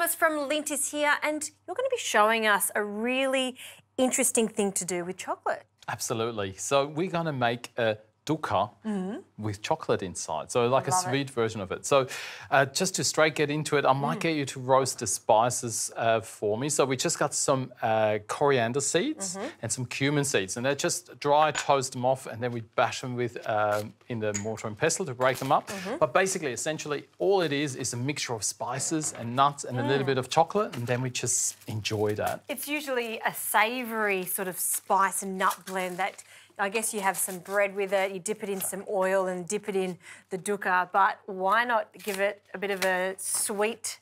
Thomas from Lindt is here, and you're going to be showing us a really interesting thing to do with chocolate. Absolutely. So we're going to make a Dukkah with chocolate inside, so like a sweet version of it. So just to straight get into it, I might get you to roast the spices for me. So we just got some coriander seeds and some cumin seeds, and they're just dry, toast them off, and then we bash them with in the mortar and pestle to break them up. But basically, essentially, all it is a mixture of spices and nuts and a little bit of chocolate, and then we just enjoy that. It's usually a savoury sort of spice and nut blend that I guess you have some bread with it, you dip it in some oil and dip it in the Dukkah, but why not give it a bit of a sweet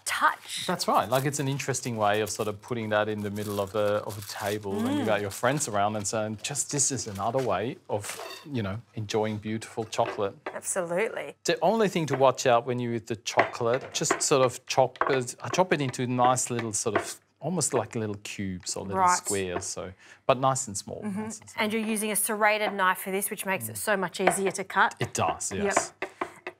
touch? That's right. Like, it's an interesting way of sort of putting that in the middle of a table when you've got your friends around and saying, just this is another way of, you know, enjoying beautiful chocolate. Absolutely. The only thing to watch out when you eat the chocolate, just sort of I chop it into nice little sort of almost like little cubes or little squares, so, but nice and small. And you're using a serrated knife for this, which makes it so much easier to cut. It does, yes. Yep.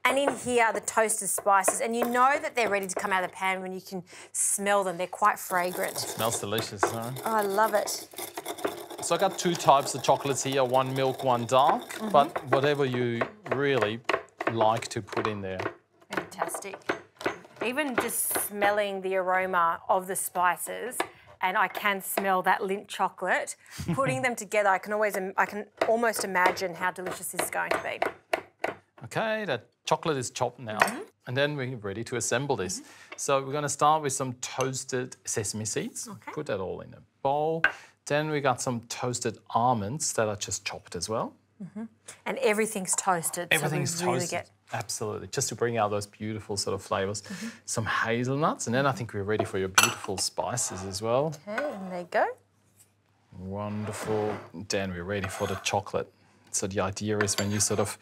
And in here are the toasted spices, and you know that they're ready to come out of the pan when you can smell them. They're quite fragrant. It smells delicious, huh? Oh, I love it. So I got two types of chocolates here, one milk, one dark, but whatever you really like to put in there. Fantastic. Even just smelling the aroma of the spices, and I can smell that Lindt chocolate, putting them together, I can almost imagine how delicious this is going to be. Okay, that chocolate is chopped now, and then we're ready to assemble this. So we're going to start with some toasted sesame seeds. Put that all in a bowl. Then we got some toasted almonds that are just chopped as well. And everything's toasted. Everything's so we really toasted. Absolutely, just to bring out those beautiful sort of flavours. Some hazelnuts, and then I think we're ready for your beautiful spices as well. Okay, and there you go. Wonderful. Then we're ready for the chocolate. So the idea is when you sort of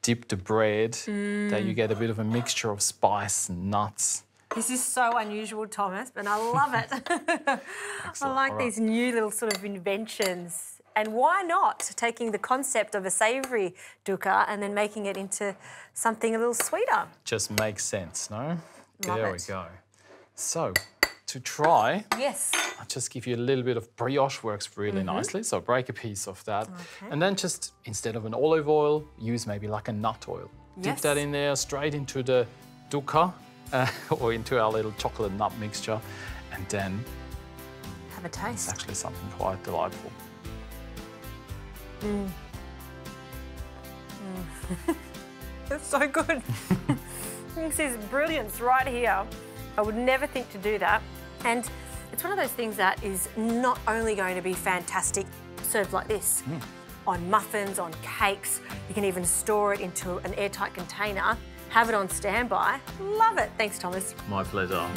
dip the bread, that you get a bit of a mixture of spice and nuts. This is so unusual, Thomas, but I love it. I like these new little sort of inventions. And why not taking the concept of a savoury Dukkah and then making it into something a little sweeter? Just makes sense, no? There we go. So, to try, I'll just give you a little bit of brioche, works really nicely. So break a piece of that. And then just, instead of an olive oil, use maybe like a nut oil. Dip that in there, straight into the Dukkah, or into our little chocolate nut mixture. And then have a taste. It's actually something quite delightful. It's so good. This is brilliance right here. I would never think to do that. And it's one of those things that is not only going to be fantastic served like this, on muffins, on cakes. You can even store it into an airtight container, have it on standby. Love it. Thanks, Thomas. My pleasure.